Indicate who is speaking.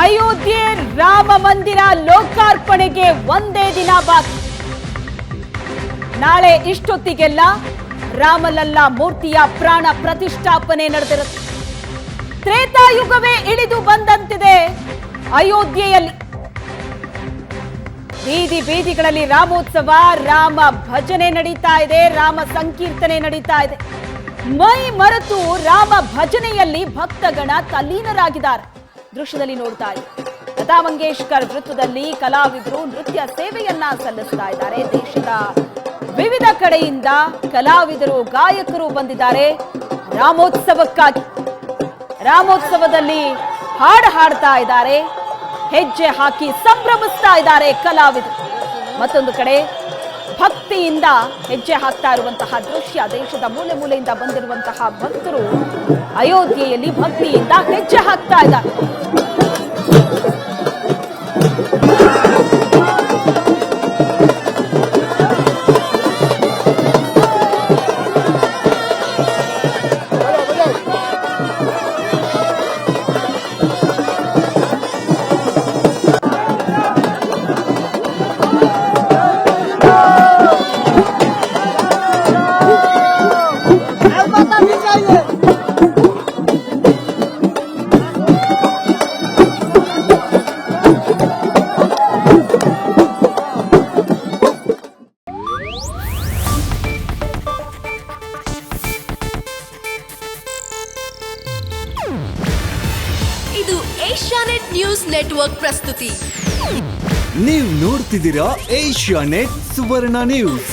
Speaker 1: ಅಯೋಧ್ಯೆ ರಾಮ ಮಂದಿರ ಲೋಕಾರ್ಪಣೆಗೆ ಒಂದೇ ದಿನ ಬಾಕಿ. ನಾಳೆ ಇಷ್ಟೊತ್ತಿಗೆಲ್ಲ ರಾಮಲಲ್ಲಾ ಮೂರ್ತಿಯ ಪ್ರಾಣ ಪ್ರತಿಷ್ಠಾಪನೆ ನಡೆದಿರುತ್ತೆ. ತ್ರೇತಾಯುಗವೇ ಇಳಿದು ಬಂದಂತಿದೆ ಅಯೋಧ್ಯೆಯಲ್ಲಿ. ಬೀದಿ ಬೀದಿಗಳಲ್ಲಿ ರಾಮೋತ್ಸವ, ರಾಮ ಭಜನೆ ನಡೀತಾ ಇದೆ, ರಾಮ ಸಂಕೀರ್ತನೆ ನಡೀತಾ ಇದೆ. ಮೈ ಮರೆತು ರಾಮ ಭಜನೆಯಲ್ಲಿ ಭಕ್ತಗಣ ತಲ್ಲೀನರಾಗಿದ್ದಾರೆ. ದೃಶ್ಯದಲ್ಲಿ ನೋಡ್ತಾ ಇದ್ದಾರೆ. ಲತಾ ಮಂಗೇಶ್ಕರ್ ವೃತ್ತದಲ್ಲಿ ಕಲಾವಿದರು ನೃತ್ಯ ಸೇವೆಯನ್ನ ಸಲ್ಲಿಸ್ತಾ ಇದ್ದಾರೆ. ದೇಶದ ವಿವಿಧ ಕಡೆಯಿಂದ ಕಲಾವಿದರು, ಗಾಯಕರು ಬಂದಿದ್ದಾರೆ ರಾಮೋತ್ಸವಕ್ಕಾಗಿ. ರಾಮೋತ್ಸವದಲ್ಲಿ ಹಾಡು ಹಾಡ್ತಾ ಇದ್ದಾರೆ, ಹೆಜ್ಜೆ ಹಾಕಿ ಸಂಭ್ರಮಿಸ್ತಾ ಇದ್ದಾರೆ ಕಲಾವಿದರು. ಮತ್ತೊಂದು ಕಡೆ ಭಕ್ತಿಯಿಂದ ಹೆಜ್ಜೆ ಹಾಕ್ತಾ ಇರುವಂತಹ ದೃಶ್ಯ. ದೇಶದ ಮೂಲೆ ಮೂಲೆಯಿಂದ ಬಂದಿರುವಂತಹ ಭಕ್ತರು ಅಯೋಧ್ಯೆಯಲ್ಲಿ ಭಕ್ತಿಯಿಂದ ಹೆಜ್ಜೆ ಹಾಕ್ತಾ ಇದ್ದಾರೆ.
Speaker 2: ಇದು ಏಷ್ಯಾನೆಟ್ ನ್ಯೂಸ್ ನೆಟ್ವರ್ಕ್ ಪ್ರಸ್ತುತಿ.
Speaker 3: ನೀವು ನೋಡ್ತಿದ್ದೀರಾ ಏಷ್ಯಾನೆಟ್ ಸುವರ್ಣ ನ್ಯೂಸ್.